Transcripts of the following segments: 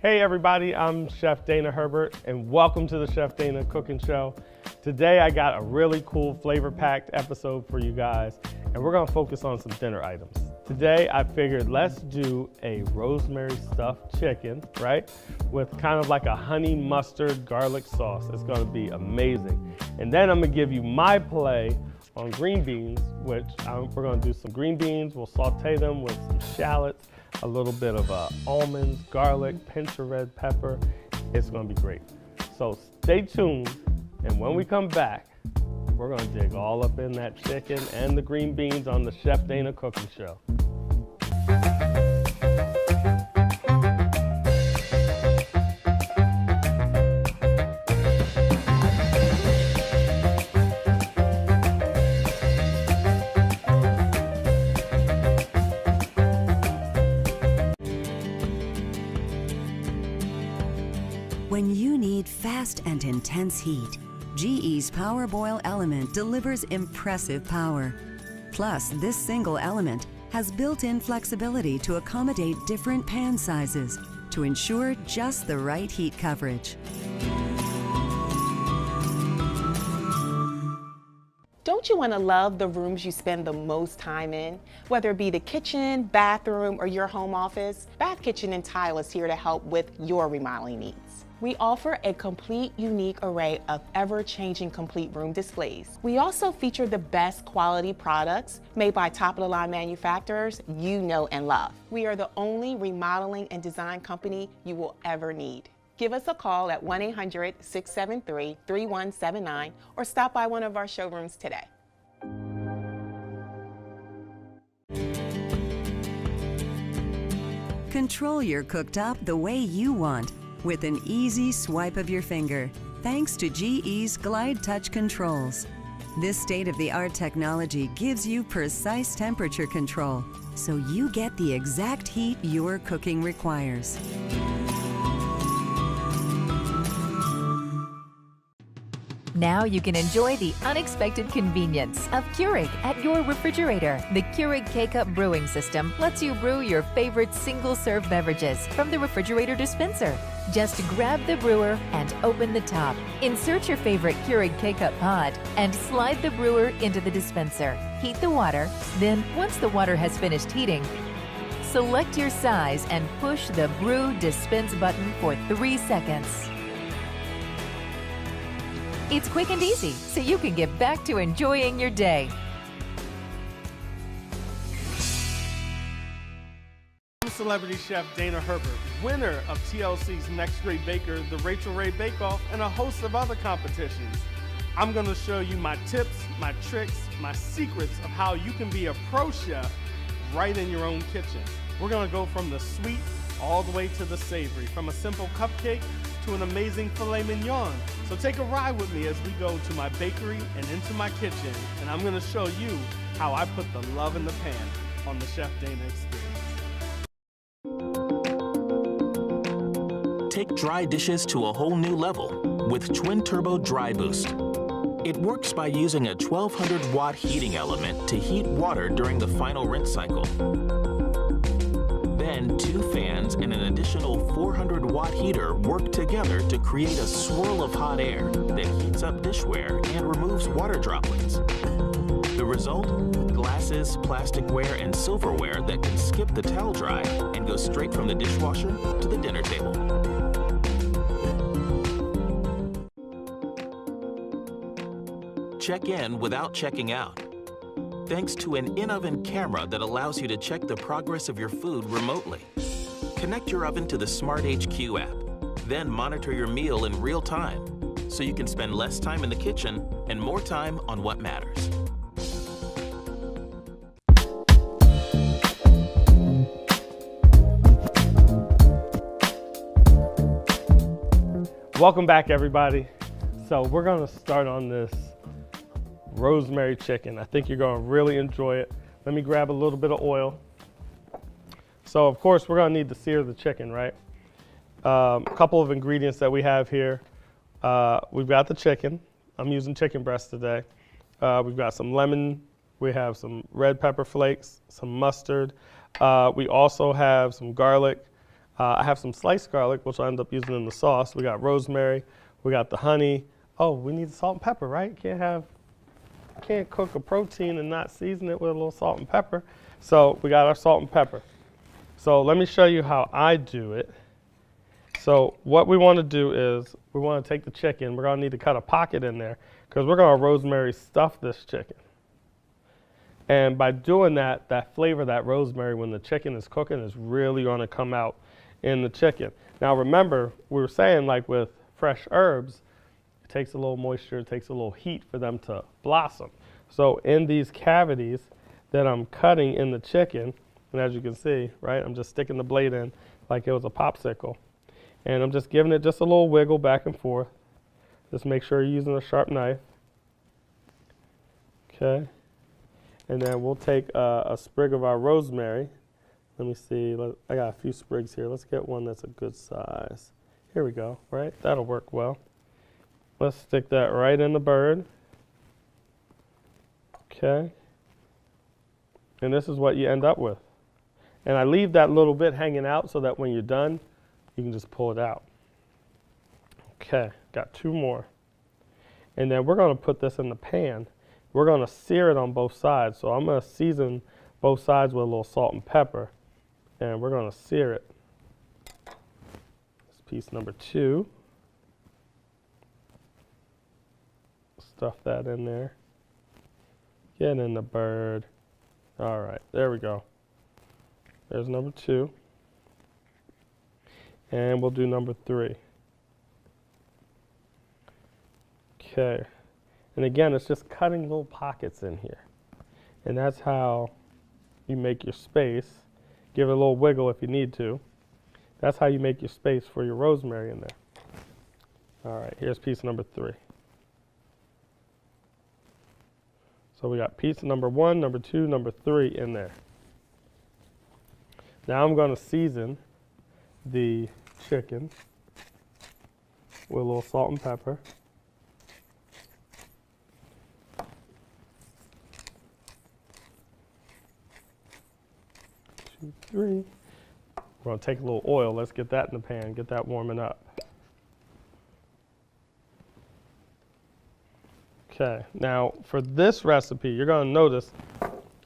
Hey everybody, I'm Chef Dana Herbert and welcome to the Chef Dana Cooking Show. Today I got a really cool flavor-packed episode for you guys and we're gonna focus on some dinner items. Today I figured let's do a rosemary-stuffed chicken, right? With kind of like a honey mustard garlic sauce. It's gonna be amazing. And then I'm gonna give you my play on green beans, which we're gonna do some green beans. We'll saute them with some shallots, a little bit of almonds, garlic, pinch of red pepper. It's gonna be great. So stay tuned, and when we come back, we're gonna dig all up in that chicken and the green beans on the Chef Dana Cooking Show. When you need fast and intense heat, GE's Power Boil element delivers impressive power. Plus, this single element has built-in flexibility to accommodate different pan sizes to ensure just the right heat coverage. Don't you want to love the rooms you spend the most time in? Whether it be the kitchen, bathroom, or your home office, Bath Kitchen and Tile is here to help with your remodeling needs. We offer a complete, unique array of ever-changing complete room displays. We also feature the best quality products made by top-of-the-line manufacturers you know and love. We are the only remodeling and design company you will ever need. Give us a call at 1-800-673-3179 or stop by one of our showrooms today. Control your cooktop the way you want with an easy swipe of your finger, thanks to GE's Glide Touch controls. This state-of-the-art technology gives you precise temperature control, so you get the exact heat your cooking requires. Now you can enjoy the unexpected convenience of Keurig at your refrigerator. The Keurig K-Cup brewing system lets you brew your favorite single-serve beverages from the refrigerator dispenser. Just grab the brewer and open the top. Insert your favorite Keurig K-Cup pod and slide the brewer into the dispenser. Heat the water, then once the water has finished heating, select your size and push the Brew Dispense button for 3 seconds. It's quick and easy, so you can get back to enjoying your day. I'm celebrity chef Dana Herbert, winner of TLC's Next Great Baker, the Rachel Ray Bake Off, and a host of other competitions. I'm gonna show you my tips, my tricks, my secrets of how you can be a pro chef right in your own kitchen. We're gonna go from the sweet all the way to the savory, from a simple cupcake to an amazing filet mignon. So take a ride with me as we go to my bakery and into my kitchen, and I'm gonna show you how I put the love in the pan on the Chef Dana experience. Take dry dishes to a whole new level with Twin Turbo Dry Boost. It works by using a 1200-watt heating element to heat water during the final rinse cycle. Then 2 fans and an additional 400-watt heater work together to create a swirl of hot air that heats up dishware and removes water droplets. The result? Glasses, plasticware, and silverware that can skip the towel dry and go straight from the dishwasher to the dinner table. Check in without checking out, thanks to an in-oven camera that allows you to check the progress of your food remotely. Connect your oven to the Smart HQ app, then monitor your meal in real time, so you can spend less time in the kitchen and more time on what matters. Welcome back, everybody. So we're gonna start on this rosemary chicken. I think you're gonna really enjoy it. Let me grab a little bit of oil. So of course we're gonna need to sear the chicken, right? A couple of ingredients that we have here. We've got the chicken. I'm using chicken breast today. We've got some lemon. We have some red pepper flakes, some mustard. We also have some garlic, I have some sliced garlic, which I'll end up using in the sauce. We got rosemary, we got the honey. Oh, we need salt and pepper, right? Can't cook a protein and not season it with a little salt and pepper. So we got our salt and pepper. So let me show you how I do it. So what we want to do is we want to take the chicken. We're going to need to cut a pocket in there because we're going to rosemary stuff this chicken. And by doing that, that flavor, that rosemary, when the chicken is cooking, is really going to come out in the chicken. Now remember, we were saying like with fresh herbs, it takes a little moisture, it takes a little heat for them to blossom. So in these cavities that I'm cutting in the chicken, and as you can see, right, I'm just sticking the blade in like it was a popsicle. And I'm just giving it just a little wiggle back and forth. Just make sure you're using a sharp knife. Okay. And then we'll take a sprig of our rosemary. Let me see, I got a few sprigs here. Let's get one that's a good size. Here we go, right? That'll work well. Let's stick that right in the bird. Okay. And this is what you end up with. And I leave that little bit hanging out so that when you're done, you can just pull it out. Okay, got two more. And then we're going to put this in the pan. We're going to sear it on both sides. So I'm going to season both sides with a little salt and pepper. And we're going to sear it. This piece number 2. Stuff that in there. Get in the bird. All right, there we go. There's number 2. And we'll do number 3. Okay. And again, it's just cutting little pockets in here. And that's how you make your space. Give it a little wiggle if you need to. That's how you make your space for your rosemary in there. All right, here's piece number 3. So we got piece number 1, number 2, number 3 in there. Now I'm going to season the chicken with a little salt and pepper. 2, 3. We're going to take a little oil. Let's get that in the pan, get that warming up. Okay, now for this recipe, you're going to notice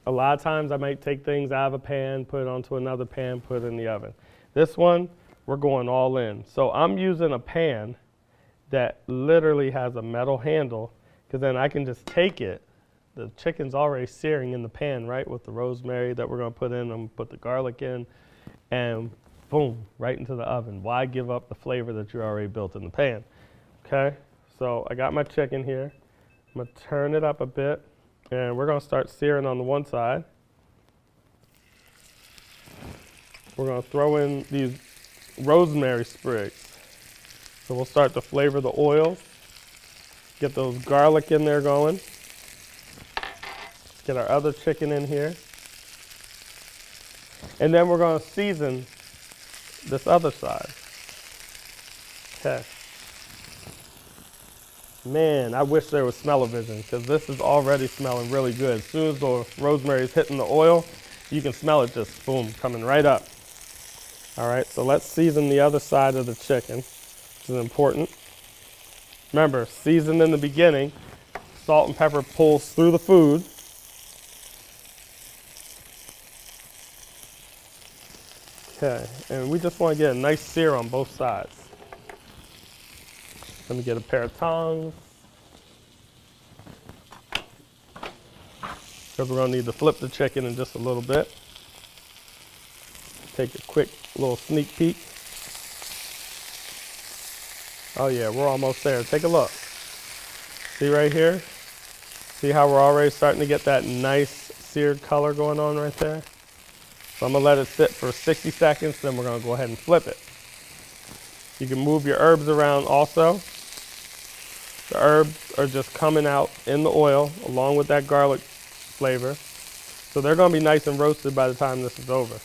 a lot of times I might take things out of a pan, put it onto another pan, put it in the oven. This one, we're going all in. So I'm using a pan that literally has a metal handle, because then I can just take it. The chicken's already searing in the pan, right, with the rosemary that we're going to put in. I'm going to put the garlic in, and boom, right into the oven. Why give up the flavor that you already built in the pan? Okay, so I got my chicken here. I'm going to turn it up a bit, and we're going to start searing on the one side. We're going to throw in these rosemary sprigs. So we'll start to flavor the oil, get those garlic in there going, get our other chicken in here, and then we're going to season this other side. Okay. Man, I wish there was smell-o-vision, because this is already smelling really good. As soon as the rosemary is hitting the oil, you can smell it just, boom, coming right up. All right, so let's season the other side of the chicken. This is important. Remember, season in the beginning. Salt and pepper pulls through the food. Okay, and we just want to get a nice sear on both sides. Let me get a pair of tongs, because we're going to need to flip the chicken in just a little bit. Take a quick little sneak peek. Oh yeah, we're almost there. Take a look. See right here? See how we're already starting to get that nice seared color going on right there? So I'm going to let it sit for 60 seconds, then we're going to go ahead and flip it. You can move your herbs around also. The herbs are just coming out in the oil along with that garlic flavor. So they're going to be nice and roasted by the time this is over.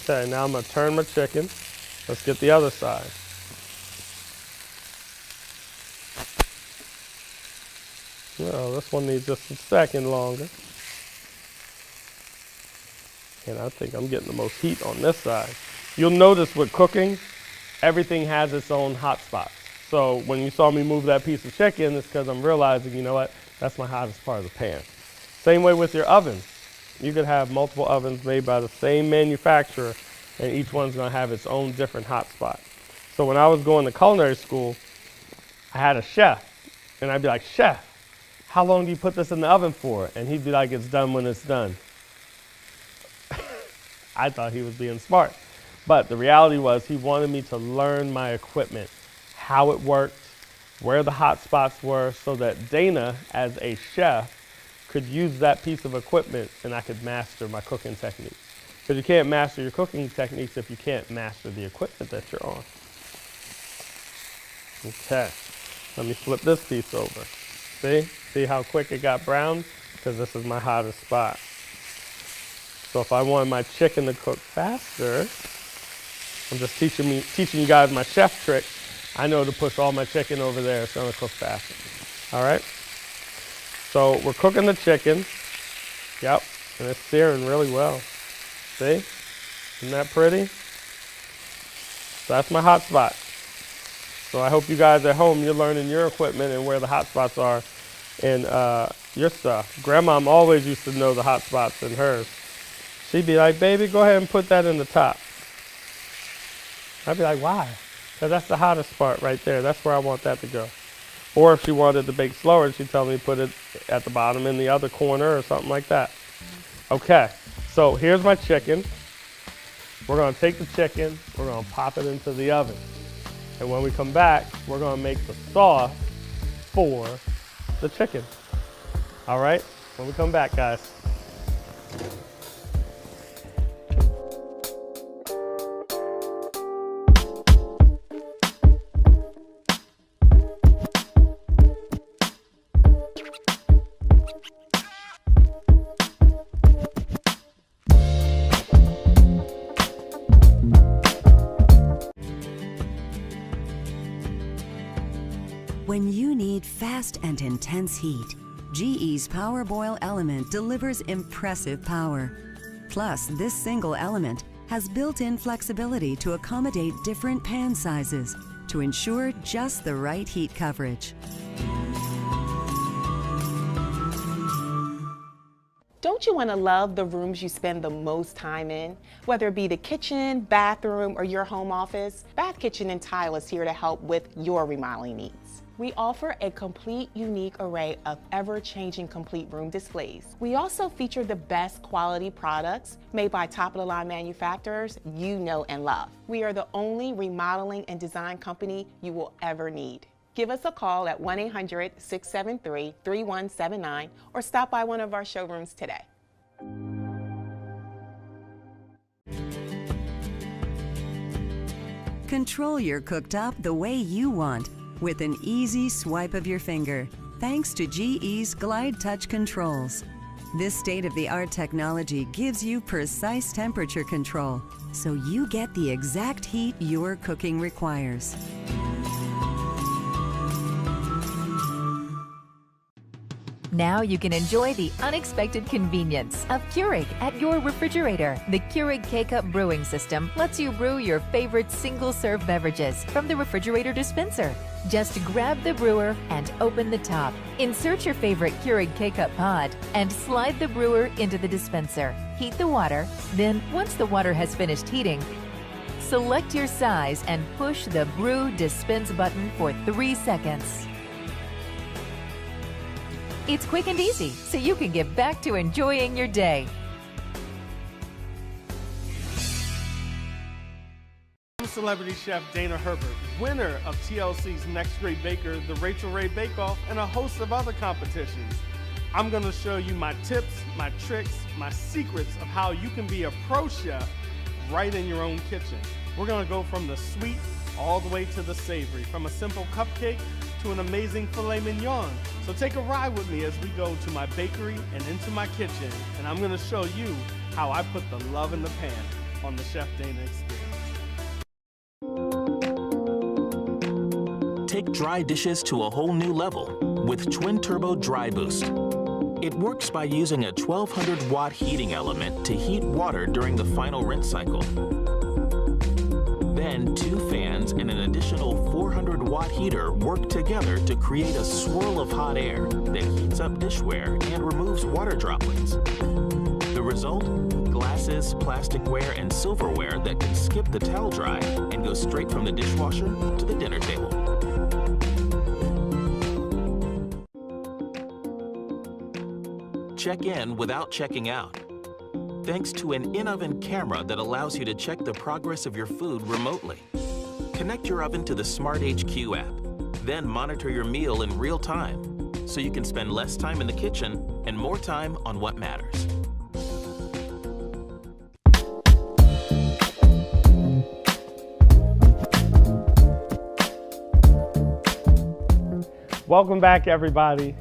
Okay, now I'm going to turn my chicken. Let's get the other side. Well, this one needs just a second longer. And I think I'm getting the most heat on this side. You'll notice with cooking, everything has its own hot spots. So when you saw me move that piece of chicken, it's because I'm realizing, you know what, that's my hottest part of the pan. Same way with your oven. You could have multiple ovens made by the same manufacturer, and each one's gonna have its own different hot spot. So when I was going to culinary school, I had a chef, and I'd be like, "Chef, how long do you put this in the oven for?" And he'd be like, "It's done when it's done." I thought he was being smart. But the reality was he wanted me to learn my equipment, how it worked, where the hot spots were, so that Dana, as a chef, could use that piece of equipment and I could master my cooking techniques. Because you can't master your cooking techniques if you can't master the equipment that you're on. Okay, let me flip this piece over. See how quick it got brown? Because this is my hottest spot. So if I want my chicken to cook faster, I'm just teaching you guys my chef trick. I know to push all my chicken over there, it's gonna cook faster. All right? So we're cooking the chicken. Yep, and it's searing really well. See? Isn't that pretty? So that's my hot spot. So I hope you guys at home, you're learning your equipment and where the hot spots are in your stuff. Grandmom always used to know the hot spots in hers. She'd be like, "Baby, go ahead and put that in the top." I'd be like, "Why?" Because that's the hottest part right there. That's where I want that to go. Or if she wanted to bake slower, she'd tell me to put it at the bottom in the other corner or something like that. Okay, so here's my chicken. We're gonna take the chicken, we're gonna pop it into the oven. And when we come back, we're gonna make the sauce for the chicken. All right, when we come back, guys. When you need fast and intense heat, GE's Powerboil element delivers impressive power. Plus, this single element has built-in flexibility to accommodate different pan sizes to ensure just the right heat coverage. Don't you want to love the rooms you spend the most time in? Whether it be the kitchen, bathroom, or your home office, Bath Kitchen and Tile is here to help with your remodeling needs. We offer a complete, unique array of ever-changing complete room displays. We also feature the best quality products made by top-of-the-line manufacturers you know and love. We are the only remodeling and design company you will ever need. Give us a call at 1-800-673-3179 or stop by one of our showrooms today. Control your cooktop the way you want with an easy swipe of your finger, thanks to GE's Glide Touch controls. This state-of-the-art technology gives you precise temperature control, so you get the exact heat your cooking requires. Now you can enjoy the unexpected convenience of Keurig at your refrigerator. The Keurig K-Cup brewing system lets you brew your favorite single-serve beverages from the refrigerator dispenser. Just grab the brewer and open the top. Insert your favorite Keurig K-Cup pod and slide the brewer into the dispenser. Heat the water, then once the water has finished heating, select your size and push the Brew Dispense button for 3 seconds. It's quick and easy, so you can get back to enjoying your day. I'm celebrity chef Dana Herbert, winner of TLC's Next Great Baker, the Rachel Ray Bake Off, and a host of other competitions. I'm gonna show you my tips, my tricks, my secrets of how you can be a pro chef right in your own kitchen. We're gonna go from the sweet all the way to the savory, from a simple cupcake to an amazing filet mignon. So take a ride with me as we go to my bakery and into my kitchen, and I'm gonna show you how I put the love in the pan on the Chef Dana experience. Take dry dishes to a whole new level with Twin Turbo Dry Boost. It works by using a 1200 watt heating element to heat water during the final rinse cycle. Then 2 fans and an additional 400 watt heater work together to create a swirl of hot air that heats up dishware and removes water droplets. The result? Glasses, plasticware, and silverware that can skip the towel dry and go straight from the dishwasher to the dinner table. Check in without checking out. Thanks to an in-oven camera that allows you to check the progress of your food remotely. Connect your oven to the Smart HQ app, then monitor your meal in real time, so you can spend less time in the kitchen and more time on what matters. Welcome back, everybody.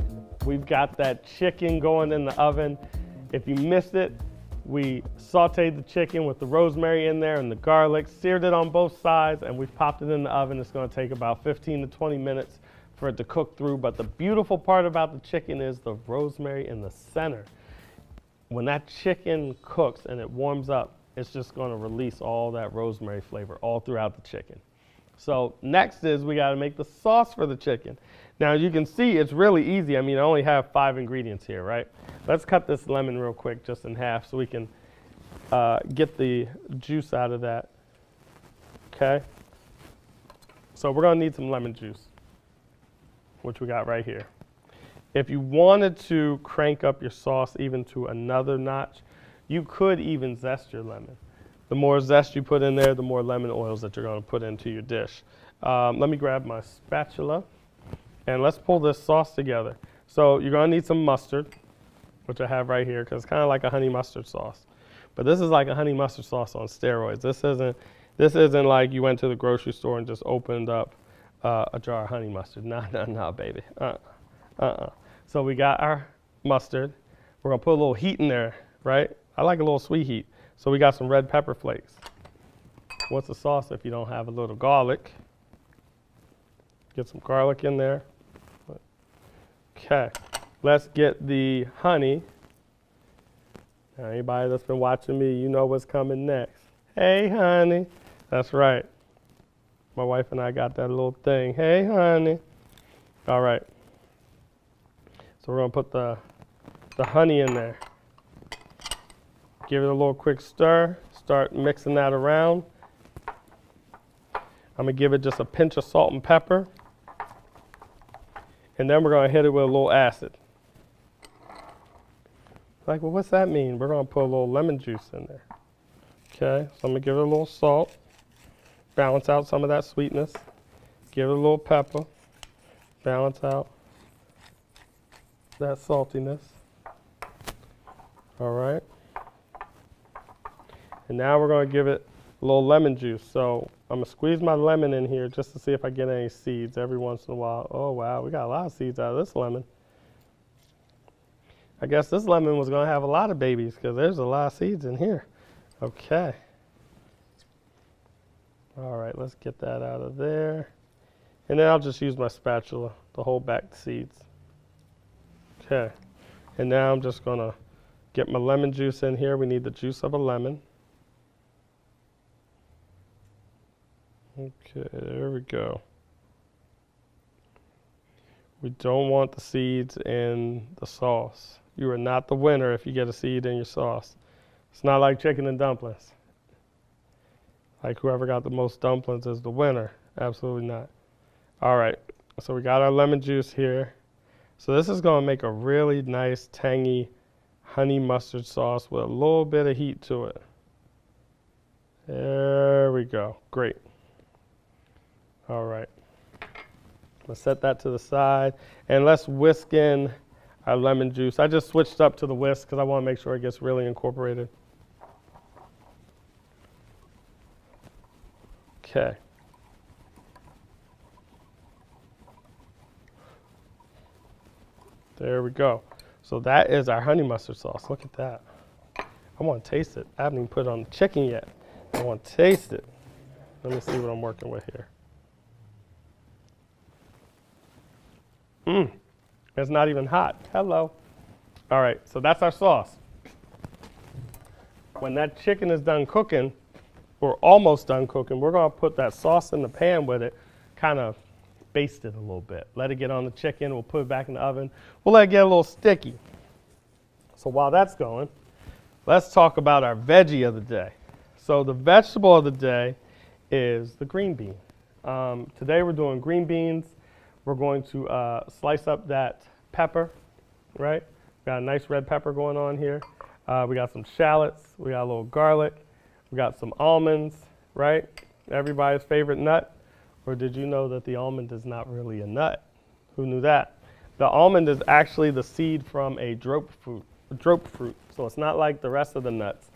We've got that chicken going in the oven. If you missed it, we sauteed the chicken with the rosemary in there and the garlic, seared it on both sides, and we've popped it in the oven. It's going to take about 15 to 20 minutes for it to cook through. But the beautiful part about the chicken is the rosemary in the center. When that chicken cooks and it warms up, it's just going to release all that rosemary flavor all throughout the chicken. So next is we got to make the sauce for the chicken. Now you can see it's really easy. I mean, I only have 5 ingredients here, right? Let's cut this lemon real quick, just in half, so we can get the juice out of that. Okay? So we're gonna need some lemon juice, which we got right here. If you wanted to crank up your sauce even to another notch, you could even zest your lemon. The more zest you put in there, the more lemon oils that you're gonna put into your dish. Let me grab my spatula. And let's pull this sauce together. So you're gonna need some mustard, which I have right here, because it's kind of like a honey mustard sauce. But this is like a honey mustard sauce on steroids. This isn't like you went to the grocery store and just opened up a jar of honey mustard. No, baby. So we got our mustard. We're gonna put a little heat in there, right? I like a little sweet heat. So we got some red pepper flakes. What's a sauce if you don't have a little garlic? Get some garlic in there. Okay, let's get the honey. Now, anybody that's been watching me, you know what's coming next. Hey, honey. That's right. My wife and I got that little thing. Hey, honey. All right. So we're gonna put the honey in there. Give it a little quick stir. Start mixing that around. I'm gonna give it just a pinch of salt and pepper. And then we're going to hit it with a little acid. Like, well, what's that mean? We're going to put a little lemon juice in there. Okay, so I'm going to give it a little salt, balance out some of that sweetness. Give it a little pepper, balance out that saltiness. All right. And now we're going to give it a little lemon juice. So I'm going to squeeze my lemon in here just to see if I get any seeds every once in a while. Oh, wow, we got a lot of seeds out of this lemon. I guess this lemon was going to have a lot of babies because there's a lot of seeds in here. Okay. All right, let's get that out of there. And then I'll just use my spatula to hold back the seeds. Okay. And now I'm just going to get my lemon juice in here. We need the juice of a lemon. Okay, there we go. We don't want the seeds in the sauce. You are not the winner if you get a seed in your sauce. It's not like chicken and dumplings. Like whoever got the most dumplings is the winner. Absolutely not. All right, so we got our lemon juice here. So this is gonna make a really nice, tangy honey mustard sauce with a little bit of heat to it. There we go, great. All right, let's set that to the side and let's whisk in our lemon juice. I just switched up to the whisk because I want to make sure it gets really incorporated. Okay. There we go. So that is our honey mustard sauce. Look at that. I want to taste it. I haven't even put it on the chicken yet. I want to taste it. Let me see what I'm working with here. It's not even hot. Hello. All right, so that's our sauce. When that chicken is done cooking, or almost done cooking, we're gonna put that sauce in the pan with it, kind of baste it a little bit. Let it get on the chicken, we'll put it back in the oven. We'll let it get a little sticky. So while that's going, let's talk about our veggie of the day. So the vegetable of the day is the green bean. Today we're doing green beans. We're going to slice up that pepper, right? Got a nice red pepper going on here. We got some shallots, we got a little garlic, we got some almonds, right? Everybody's favorite nut. Or did you know that the almond is not really a nut? Who knew that? The almond is actually the seed from a drope fruit. So it's not like the rest of the nuts.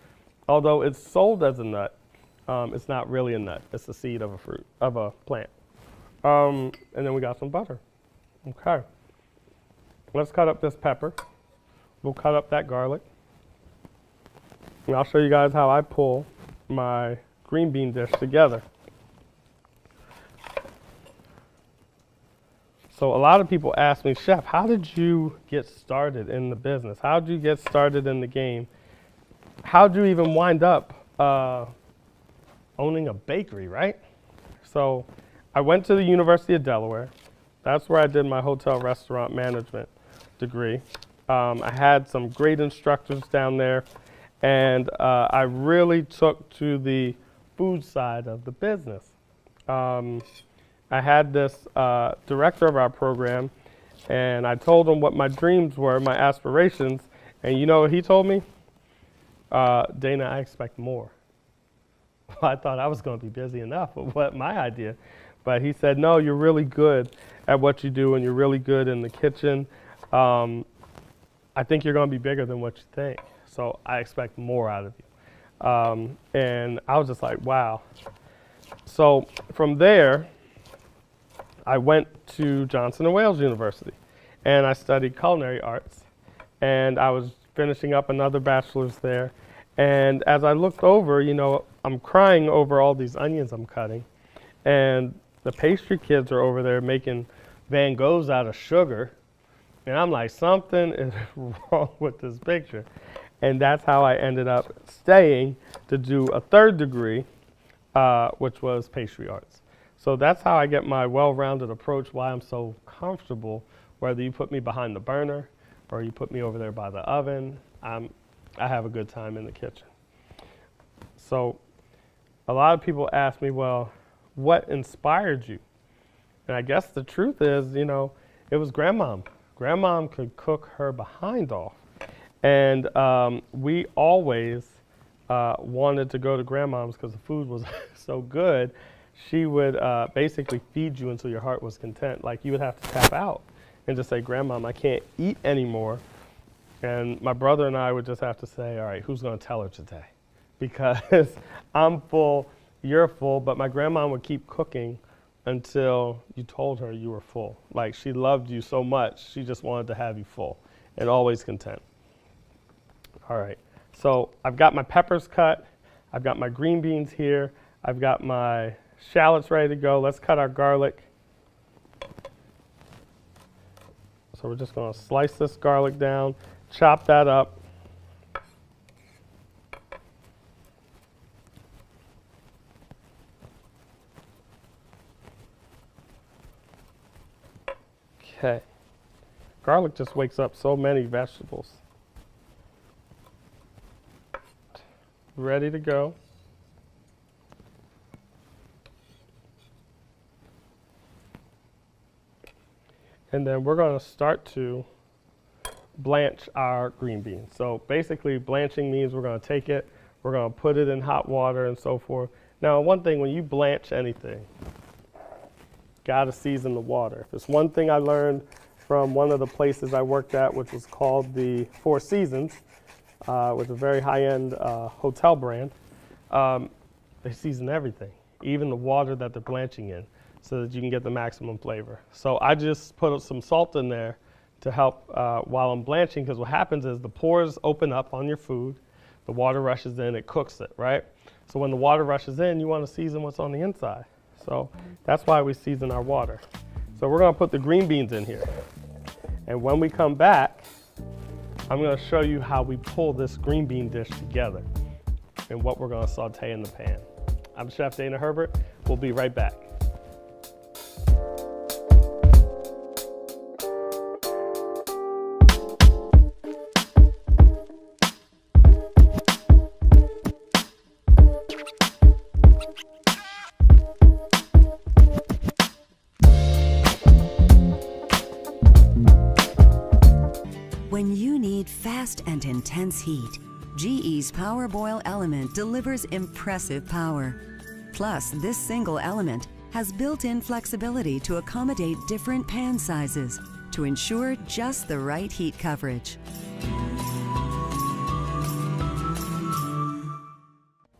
Although it's sold as a nut, it's not really a nut. It's the seed of a fruit, of a plant. And then we got some butter. Okay. Let's cut up this pepper. We'll cut up that garlic. And I'll show you guys how I pull my green bean dish together. So a lot of people ask me, Chef, how did you get started in the business? How did you get started in the game? How did you even wind up owning a bakery, right? So I went to the University of Delaware. That's where I did my hotel restaurant management degree. I had some great instructors down there, and I really took to the food side of the business. I had this director of our program, and I told him what my dreams were, my aspirations, and you know what he told me? Dana, I expect more. I thought I was going to be busy enough with what my idea, but he said, no, you're really good at what you do, and you're really good in the kitchen. I think you're going to be bigger than what you think, so I expect more out of you. And I was just like, wow. So from there, I went to Johnson & Wales University, and I studied culinary arts, and I was finishing up another bachelor's there. And as I looked over, you know, I'm crying over all these onions I'm cutting, and the pastry kids are over there making Van Goghs out of sugar, and I'm like, something is wrong with this picture. And that's how I ended up staying to do a third degree, which was pastry arts. So that's how I get my well-rounded approach, why I'm so comfortable, whether you put me behind the burner or you put me over there by the oven, I have a good time in the kitchen. So a lot of people ask me, well, what inspired you? And I guess the truth is, you know, it was Grandmom. Grandmom could cook her behind off. And we always wanted to go to Grandmom's because the food was so good. She would basically feed you until your heart was content. Like you would have to tap out and just say, Grandmom, I can't eat anymore. And my brother and I would just have to say, all right, who's going to tell her today? Because I'm full, you're full, but my grandma would keep cooking until you told her you were full. Like she loved you so much, she just wanted to have you full and always content. All right, so I've got my peppers cut. I've got my green beans here. I've got my shallots ready to go. Let's cut our garlic. So we're just going to slice this garlic down, chop that up. Okay. Garlic just wakes up so many vegetables. Ready to go. And then we're going to start to blanch our green beans. So basically blanching means we're going to take it, we're going to put it in hot water and so forth. Now one thing, when you blanch anything, got to season the water. If it's one thing I learned from one of the places I worked at, which was called the Four Seasons, with a very high-end hotel brand, they season everything, even the water that they're blanching in, so that you can get the maximum flavor. So I just put some salt in there to help while I'm blanching, because what happens is the pores open up on your food, the water rushes in, it cooks it, right? So when the water rushes in, you want to season what's on the inside. So that's why we season our water. So we're going to put the green beans in here. And when we come back, I'm gonna show you how we pull this green bean dish together and what we're gonna saute in the pan. I'm Chef Dana Herbert. We'll be right back. When you need fast and intense heat, GE's Power Boil element delivers impressive power. Plus, this single element has built-in flexibility to accommodate different pan sizes to ensure just the right heat coverage.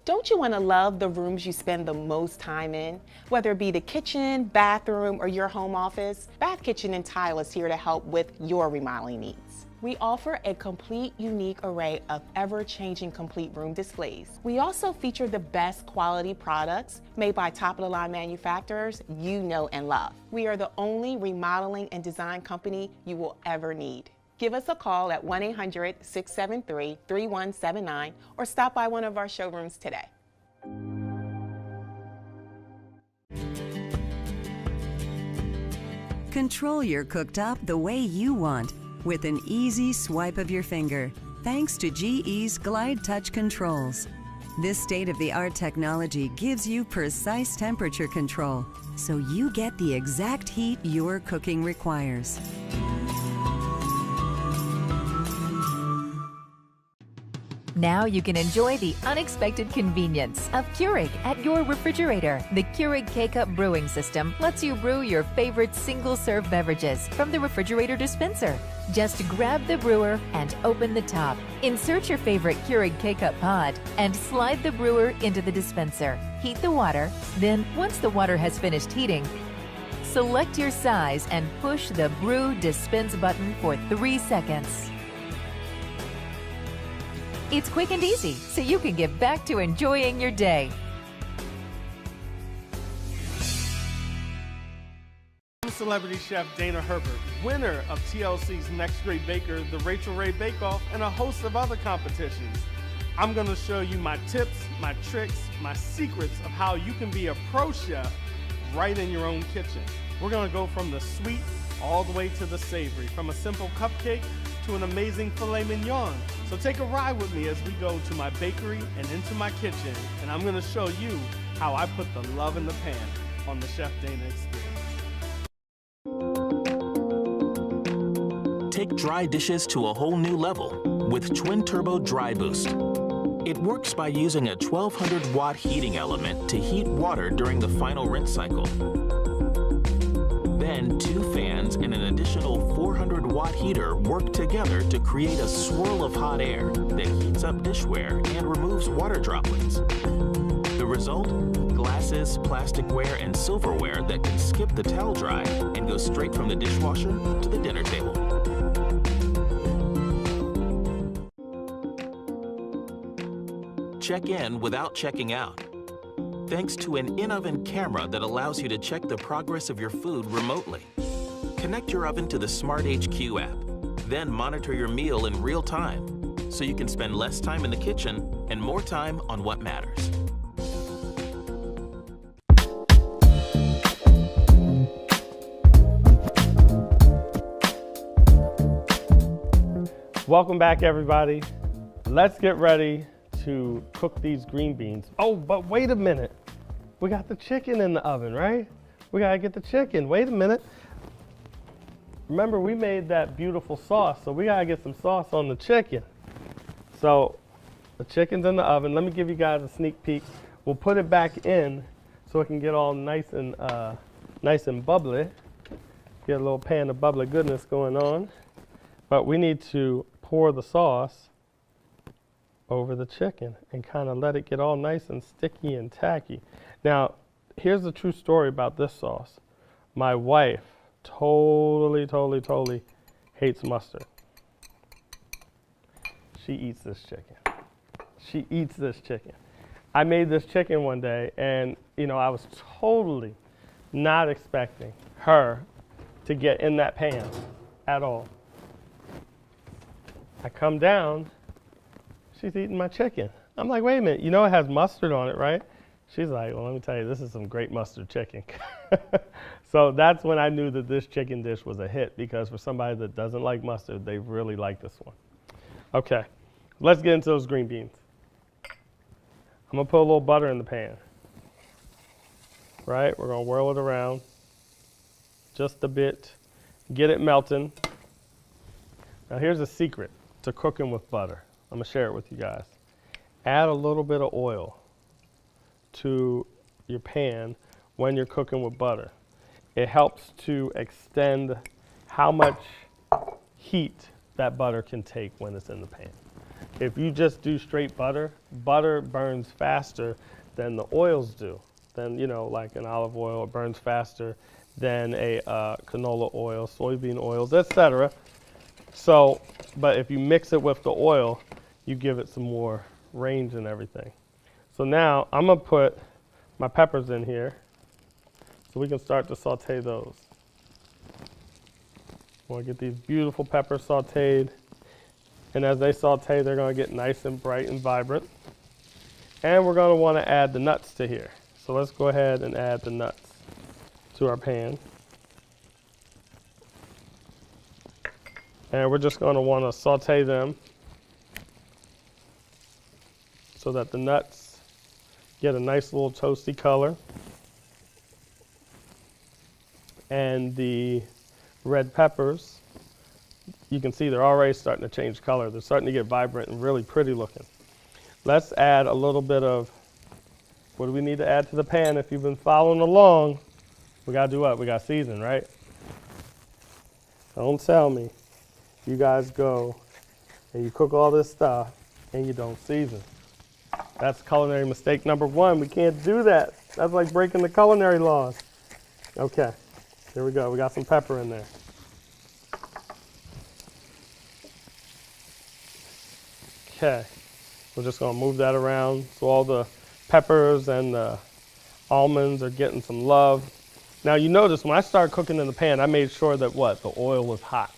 Don't you want to love the rooms you spend the most time in? Whether it be the kitchen, bathroom, or your home office, Bath Kitchen and Tile is here to help with your remodeling needs. We offer a complete, unique array of ever-changing complete room displays. We also feature the best quality products made by top-of-the-line manufacturers you know and love. We are the only remodeling and design company you will ever need. Give us a call at 1-800-673-3179 or stop by one of our showrooms today. Control your cooktop the way you want with an easy swipe of your finger, thanks to GE's Glide Touch controls. This state-of-the-art technology gives you precise temperature control, so you get the exact heat your cooking requires. Now you can enjoy the unexpected convenience of Keurig at your refrigerator. The Keurig K-Cup brewing system lets you brew your favorite single-serve beverages from the refrigerator dispenser. Just grab the brewer and open the top. Insert your favorite Keurig K-Cup pod and slide the brewer into the dispenser. Heat the water, then once the water has finished heating, select your size and push the Brew Dispense button for 3 seconds. It's quick and easy, so you can get back to enjoying your day. I'm celebrity chef Dana Herbert, winner of TLC's Next Great Baker, the Rachel Ray Bake Off, and a host of other competitions. I'm gonna show you my tips, my tricks, my secrets of how you can be a pro chef right in your own kitchen. We're gonna go from the sweet all the way to the savory, from a simple cupcake to an amazing filet mignon. So take a ride with me as we go to my bakery and into my kitchen, and I'm gonna show you how I put the love in the pan on the Chef Dana experience. Take dry dishes to a whole new level with Twin Turbo Dry Boost. It works by using a 1200 watt heating element to heat water during the final rinse cycle. Then 2 fans and an additional 400 watt heater work together to create a swirl of hot air that heats up dishware and removes water droplets. The result? Glasses, plasticware, and silverware that can skip the towel dry and go straight from the dishwasher to the dinner table. Check in without checking out, thanks to an in-oven camera that allows you to check the progress of your food remotely. Connect your oven to the Smart HQ app, then monitor your meal in real time, so you can spend less time in the kitchen and more time on what matters. Welcome back, everybody. Let's get ready to cook these green beans. Oh, but wait a minute. We got the chicken in the oven, right? We gotta get the chicken. Wait a minute. Remember, we made that beautiful sauce, so we gotta get some sauce on the chicken. So the chicken's in the oven. Let me give you guys a sneak peek. We'll put it back in so it can get all nice and bubbly. Get a little pan of bubbly goodness going on. But we need to pour the sauce over the chicken and kind of let it get all nice and sticky and tacky. Now, here's the true story about this sauce. My wife totally hates mustard. She eats this chicken. She eats this chicken. I made this chicken one day, and I was totally not expecting her to get in that pan at all. I come down, she's eating my chicken. I'm like, wait a minute, you know it has mustard on it, right? She's like, well, let me tell you, this is some great mustard chicken. So that's when I knew that this chicken dish was a hit, because for somebody that doesn't like mustard, they really like this one. Okay, let's get into those green beans. I'm gonna put a little butter in the pan. Right, we're gonna whirl it around just a bit, get it melting. Now here's a secret to cooking with butter. I'm gonna share it with you guys. Add a little bit of oil to your pan when you're cooking with butter. It helps to extend how much heat that butter can take when it's in the pan. If you just do straight butter, butter burns faster than the oils do. Then, you know, like an olive oil, it burns faster than a canola oil, soybean oils, etc. So, but if you mix it with the oil, you give it some more range and everything. So now I'm gonna put my peppers in here so we can start to saute those. We'll get these beautiful peppers sauteed. And as they saute, they're gonna get nice and bright and vibrant. And we're gonna wanna add the nuts to here. So let's go ahead and add the nuts to our pan. And we're just gonna wanna saute them so that the nuts get a nice little toasty color. And the red peppers, you can see they're already starting to change color. They're starting to get vibrant and really pretty looking. Let's add a little bit of, what do we need to add to the pan? If you've been following along, we gotta do what? We gotta season, right? Don't tell me you guys go and you cook all this stuff and you don't season. That's culinary mistake number one. We can't do that. That's like breaking the culinary laws. Okay, here we go. We got some pepper in there. Okay, we're just gonna move that around so all the peppers and the almonds are getting some love. Now you notice when I started cooking in the pan, I made sure that what? The oil was hot.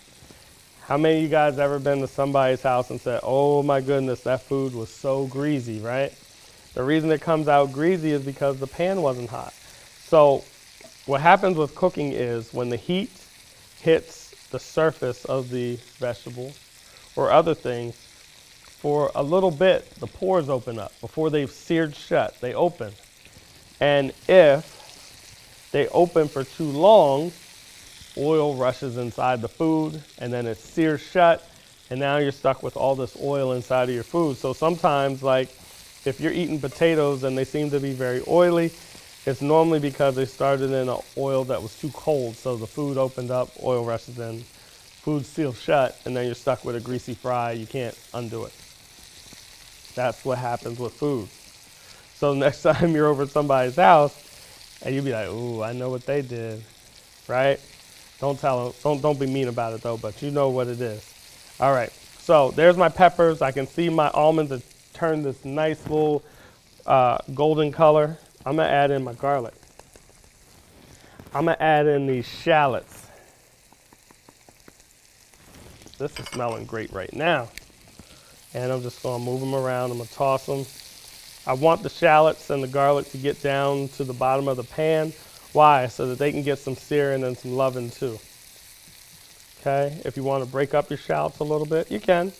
How many of you guys ever been to somebody's house and said, oh my goodness, that food was so greasy, right? The reason it comes out greasy is because the pan wasn't hot. So what happens with cooking is when the heat hits the surface of the vegetable or other things, for a little bit, the pores open up. Before they've seared shut, they open. And if they open for too long, oil rushes inside the food, and then it sears shut, and now you're stuck with all this oil inside of your food. So sometimes, like, if you're eating potatoes and they seem to be very oily, it's normally because they started in an oil that was too cold. So the food opened up, oil rushes in, food seals shut, and then you're stuck with a greasy fry. You can't undo it. That's what happens with food. So next time you're over at somebody's house, and you'll be like, ooh, I know what they did, right? Don't tell them, don't be mean about it though, but you know what it is. All right, so there's my peppers. I can see my almonds have turned this nice little golden color. I'm gonna add in my garlic. I'm gonna add in these shallots. This is smelling great right now. And I'm just gonna move them around. I'm gonna toss them. I want the shallots and the garlic to get down to the bottom of the pan. Why? So that they can get some searing and some loving too. Okay, if you wanna break up your shallots a little bit, you can.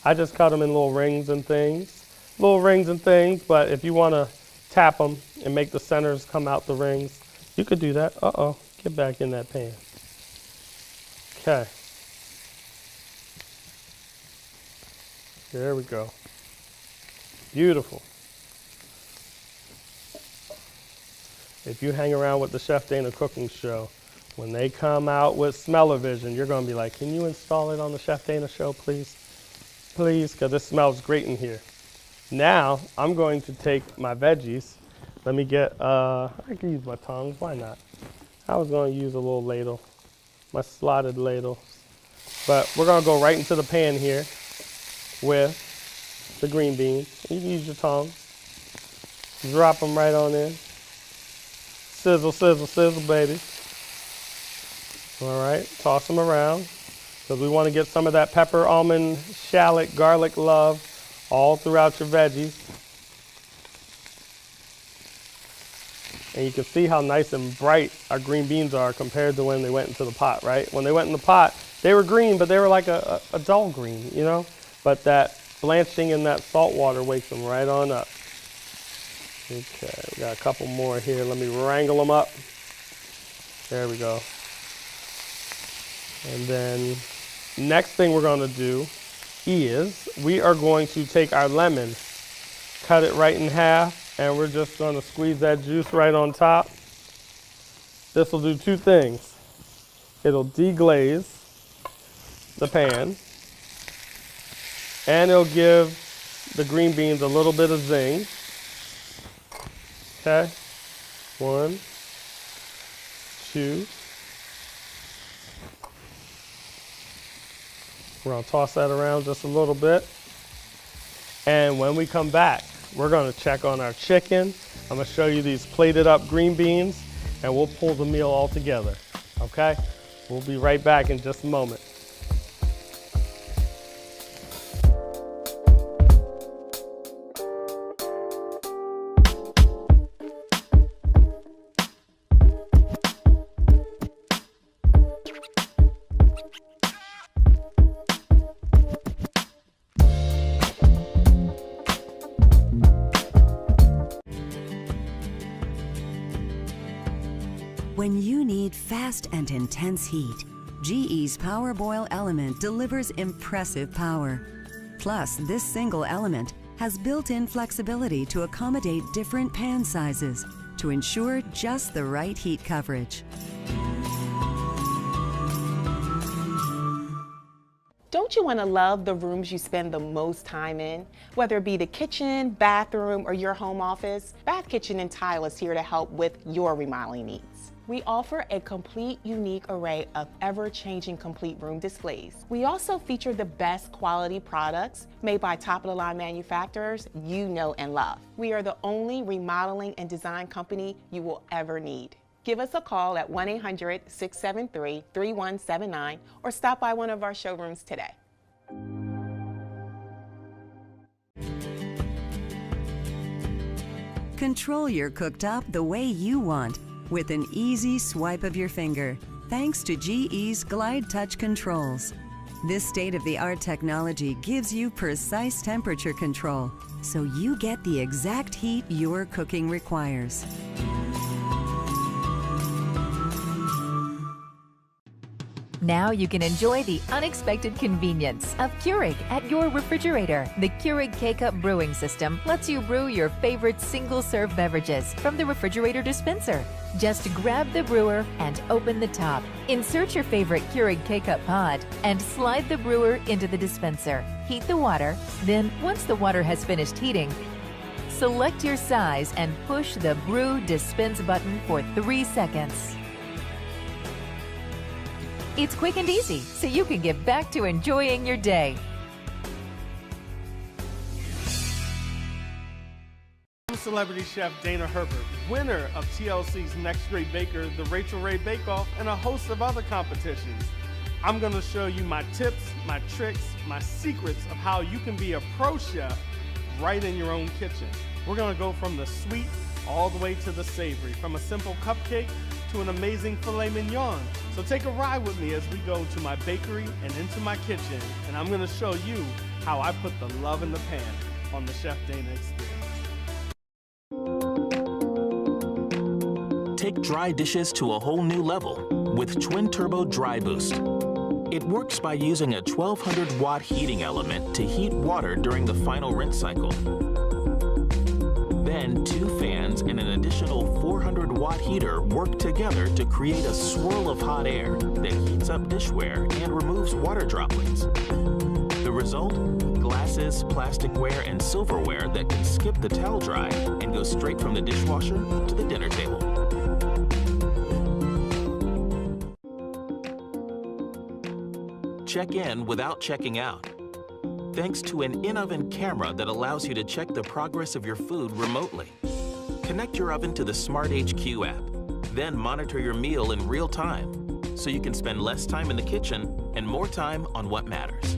I just cut them in little rings and things. But if you wanna tap them and make the centers come out the rings, you could do that. Uh-oh, get back in that pan. Okay. There we go. Beautiful. If you hang around with the Chef Dana cooking show, when they come out with smell-o-vision, you're going to be like, can you install it on the Chef Dana show, please? Please, because it smells great in here. Now, I'm going to take my veggies. Let me get, I can use my tongs, why not? I was going to use a little ladle, my slotted ladle. But we're going to go right into the pan here with the green beans. You can use your tongs. Drop them right on in. Sizzle, sizzle, sizzle, baby. All right, toss them around. because we want to get some of that pepper, almond, shallot, garlic love all throughout your veggies. And you can see how nice and bright our green beans are compared to when they went into the pot, right? When they went in the pot, they were green, but they were like a dull green, you know? But that blanching in that salt water wakes them right on up. Okay, we got a couple more here. Let me wrangle them up. There we go. And then next thing we're going to do is we are going to take our lemon, cut it right in half, and we're just going to squeeze that juice right on top. This will do two things. It'll deglaze the pan, and it'll give the green beans a little bit of zing. Okay, 1, 2. We're gonna toss that around just a little bit. And when we come back, we're gonna check on our chicken. I'm gonna show you these plated up green beans, and we'll pull the meal all together, okay? We'll be right back in just a moment. When you need fast and intense heat, GE's Power Boil element delivers impressive power. Plus, this single element has built-in flexibility to accommodate different pan sizes to ensure just the right heat coverage. Don't you want to love the rooms you spend the most time in? Whether it be the kitchen, bathroom, or your home office, Bath Kitchen and Tile is here to help with your remodeling needs. We offer a complete, unique array of ever-changing complete room displays. We also feature the best quality products made by top-of-the-line manufacturers you know and love. We are the only remodeling and design company you will ever need. Give us a call at 1-800-673-3179 or stop by one of our showrooms today. Control your cooktop the way you want with an easy swipe of your finger, thanks to GE's Glide Touch controls. This state-of-the-art technology gives you precise temperature control, so you get the exact heat your cooking requires. Now you can enjoy the unexpected convenience of Keurig at your refrigerator. The Keurig K-Cup brewing system lets you brew your favorite single-serve beverages from the refrigerator dispenser. Just grab the brewer and open the top. Insert your favorite Keurig K-Cup pod and slide the brewer into the dispenser. Heat the water, then once the water has finished heating, select your size and push the Brew Dispense button for 3 seconds. It's quick and easy, so you can get back to enjoying your day. I'm celebrity chef Dana Herbert, winner of TLC's Next Great Baker, the Rachel Ray Bake Off, and a host of other competitions. I'm gonna show you my tips, my tricks, my secrets of how you can be a pro chef right in your own kitchen. We're gonna go from the sweet all the way to the savory, from a simple cupcake to an amazing filet mignon. So take a ride with me as we go to my bakery and into my kitchen, and I'm gonna show you how I put the love in the pan on the Chef Dana experience. Take dry dishes to a whole new level with Twin Turbo Dry Boost. It works by using a 1200 watt heating element to heat water during the final rinse cycle. Then 2 fans and an additional 400 watt heater work together to create a swirl of hot air that heats up dishware and removes water droplets. The result? Glasses, plasticware, and silverware that can skip the towel dry and go straight from the dishwasher to the dinner table. Check in without checking out, thanks to an in-oven camera that allows you to check the progress of your food remotely. Connect your oven to the Smart HQ app, then monitor your meal in real time. so you can spend less time in the kitchen and more time on what matters.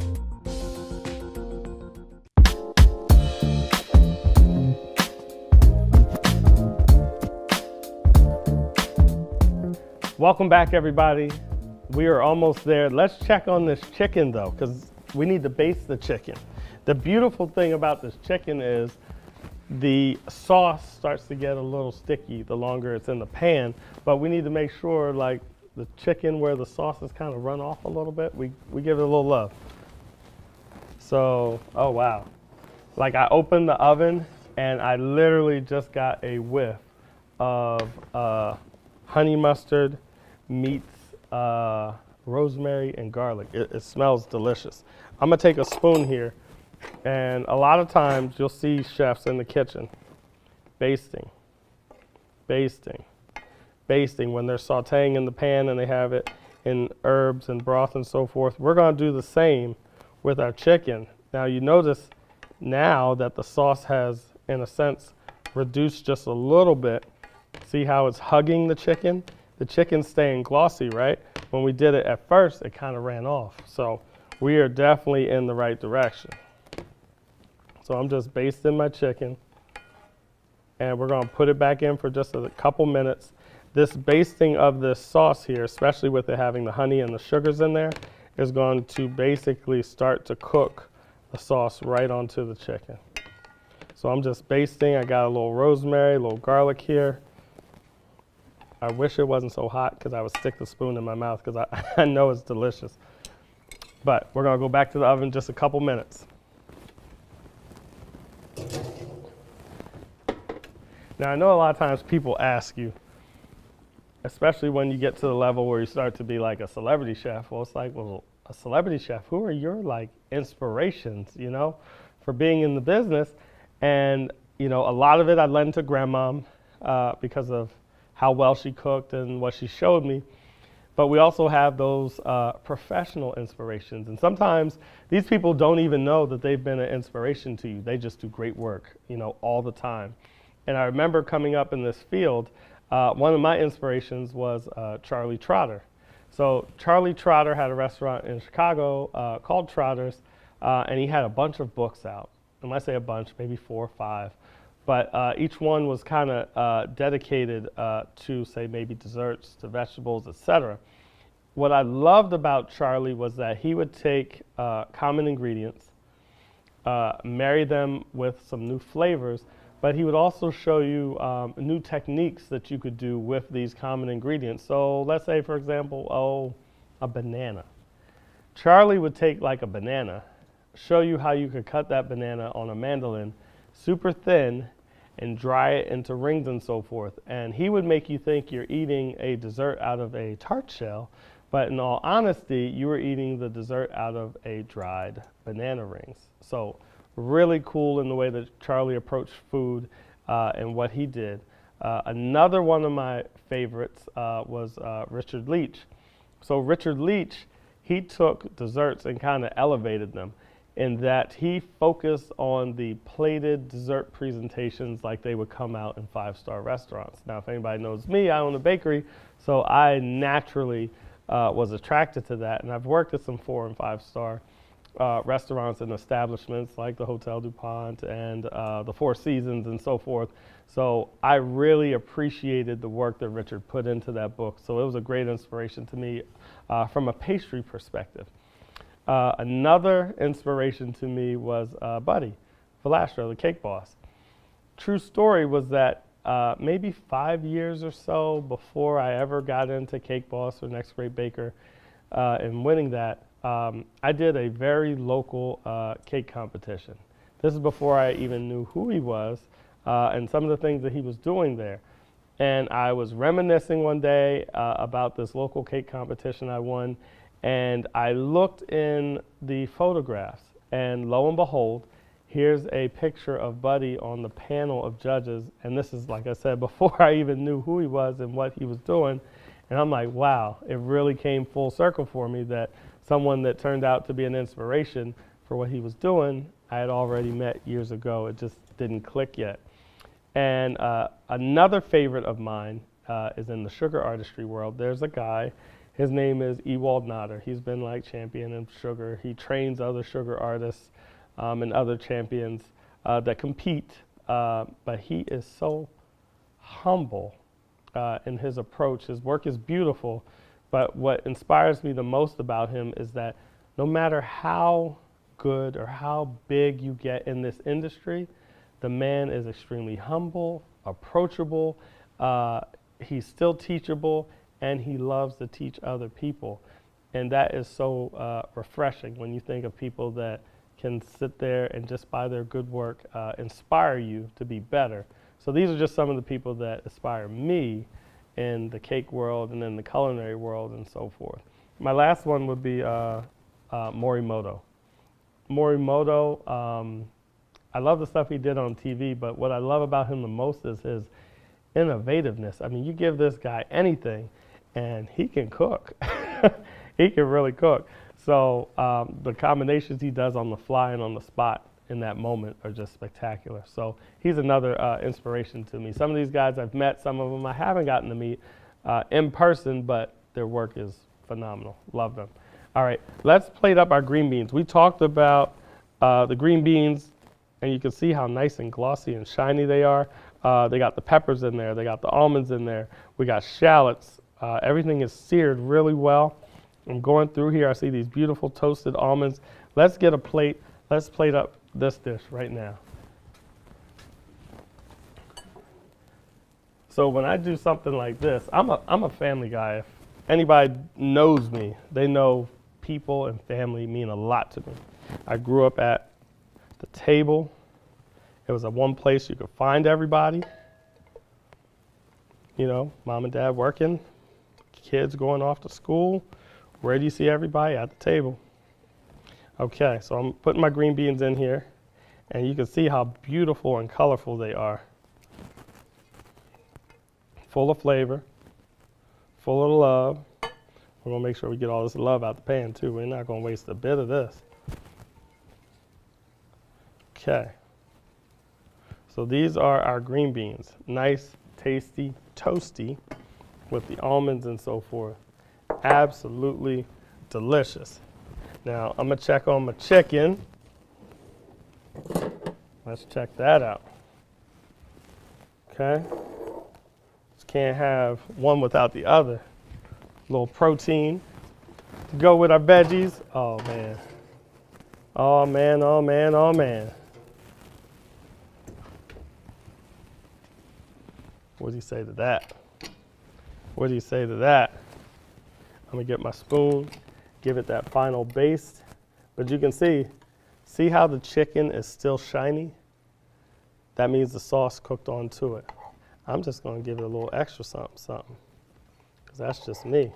Welcome back, everybody. We are almost there. Let's check on this chicken though, because we need to baste the chicken. The beautiful thing about this chicken is the sauce starts to get a little sticky the longer it's in the pan, but we need to make sure like the chicken where the sauce is kind of run off a little bit, we give it a little love. So, oh wow. Like I opened the oven and I literally just got a whiff of honey mustard meets rosemary and garlic. It smells delicious. I'm gonna take a spoon here, and a lot of times you'll see chefs in the kitchen basting when they're sauteing in the pan and they have it in herbs and broth and so forth. We're gonna do the same with our chicken. Now you notice now that the sauce has, in a sense, reduced just a little bit. See how it's hugging the chicken? The chicken's staying glossy, right? When we did it at first, it kind of ran off. So we are definitely in the right direction. So I'm just basting my chicken, and we're gonna put it back in for just a couple minutes. This basting of this sauce here, especially with it having the honey and the sugars in there, is going to basically start to cook the sauce right onto the chicken. So I'm just basting. I got a little rosemary, a little garlic here. I wish it wasn't so hot because I would stick the spoon in my mouth because I know it's delicious. But we're gonna go back to the oven just a couple minutes. Now I know a lot of times people ask you, especially when you get to the level where you start to be like a celebrity chef. Well, it's like, well, a celebrity chef, who are your like inspirations, you know, for being in the business? And, you know, a lot of it I lend to grandmom because of how well she cooked and what she showed me. But we also have those professional inspirations. And sometimes these people don't even know that they've been an inspiration to you. They just do great work, you know, all the time. And I remember coming up in this field, one of my inspirations was Charlie Trotter. So Charlie Trotter had a restaurant in Chicago called Trotter's, and he had a bunch of books out. And when I say a bunch, maybe 4 or 5. But each one was kind of dedicated to, say, maybe desserts, to vegetables, etc. What I loved about Charlie was that he would take common ingredients, marry them with some new flavors, but he would also show you new techniques that you could do with these common ingredients. So let's say, for example, a banana. Charlie would take like a banana, show you how you could cut that banana on a mandolin super thin and dry it into rings and so forth. And he would make you think you're eating a dessert out of a tart shell, but in all honesty, you were eating the dessert out of a dried banana rings. So really cool in the way that Charlie approached food and what he did. Another one of my favorites was Richard Leach. So Richard Leach, he took desserts and kind of elevated them, in that he focused on the plated dessert presentations like they would come out in 5-star restaurants. Now, if anybody knows me, I own a bakery, so I naturally was attracted to that. And I've worked at some 4- and 5-star restaurants and establishments like the Hotel DuPont and the Four Seasons and so forth. So I really appreciated the work that Richard put into that book. So it was a great inspiration to me from a pastry perspective. Another inspiration to me was Buddy Valastro, the cake boss. True story was that maybe 5 years or so before I ever got into Cake Boss or Next Great Baker and winning that, I did a very local cake competition. This is before I even knew who he was and some of the things that he was doing there. And I was reminiscing one day about this local cake competition I won. And I looked in the photographs, and lo and behold, here's a picture of Buddy on the panel of judges. And this is, like I said, before I even knew who he was and what he was doing. And I'm like, wow, it really came full circle for me that someone that turned out to be an inspiration for what he was doing, I had already met years ago. It just didn't click yet. And another favorite of mine is in the sugar artistry world. There's a guy. His name is Ewald Notter. He's been like champion in sugar. He trains other sugar artists and other champions that compete, but he is so humble in his approach. His work is beautiful, but what inspires me the most about him is that no matter how good or how big you get in this industry, the man is extremely humble, approachable, he's still teachable, and he loves to teach other people. And that is so refreshing when you think of people that can sit there and just by their good work inspire you to be better. So these are just some of the people that inspire me in the cake world and in the culinary world and so forth. My last one would be Morimoto. Morimoto, I love the stuff he did on TV, but what I love about him the most is his innovativeness. I mean, you give this guy anything and he can cook. He can really cook. So the combinations he does on the fly and on the spot in that moment are just spectacular. So he's another inspiration to me. Some of these guys I've met, some of them I haven't gotten to meet in person, but their work is phenomenal. Love them. All right, let's plate up our green beans. We talked about the green beans, and you can see how nice and glossy and shiny they are. They got the peppers in there. They got the almonds in there. We got shallots. Everything is seared really well. I'm going through here. I see these beautiful toasted almonds. Let's get a plate. Let's plate up this dish right now. So when I do something like this, I'm a family guy. If anybody knows me, they know people and family mean a lot to me. I grew up at the table. It was a one place you could find everybody. You know, mom and dad working, kids going off to school. Where do you see everybody? At the table. Okay, so I'm putting my green beans in here, and you can see how beautiful and colorful they are. Full of flavor, full of love. We're gonna make sure we get all this love out the pan too. We're not gonna waste a bit of this. Okay. So these are our green beans. Nice, tasty, toasty with the almonds and so forth. Absolutely delicious. Now I'm gonna check on my chicken. Let's check that out. Okay. Just can't have one without the other. A little protein to go with our veggies. Oh man. Oh man, oh man, oh man. What do you say to that? What do you say to that? I'm gonna get my spoon, give it that final baste. But you can see how the chicken is still shiny? That means the sauce cooked onto it. I'm just gonna give it a little extra something, because that's just me,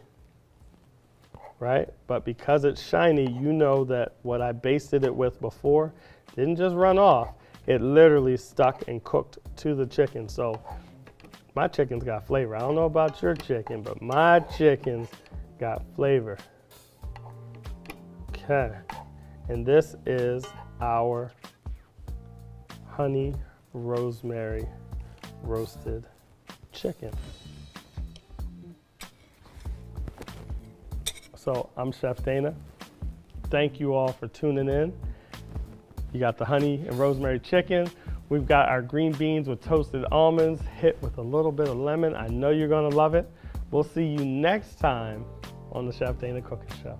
right? But because it's shiny, you know that what I basted it with before didn't just run off. It literally stuck and cooked to the chicken. So my chicken's got flavor. I don't know about your chicken, but my chicken's got flavor. Okay, and this is our honey rosemary roasted chicken. So I'm Chef Dana. Thank you all for tuning in. You got the honey and rosemary chicken. We've got our green beans with toasted almonds, hit with a little bit of lemon. I know you're gonna love it. We'll see you next time on the Chef Dana Cooking Show.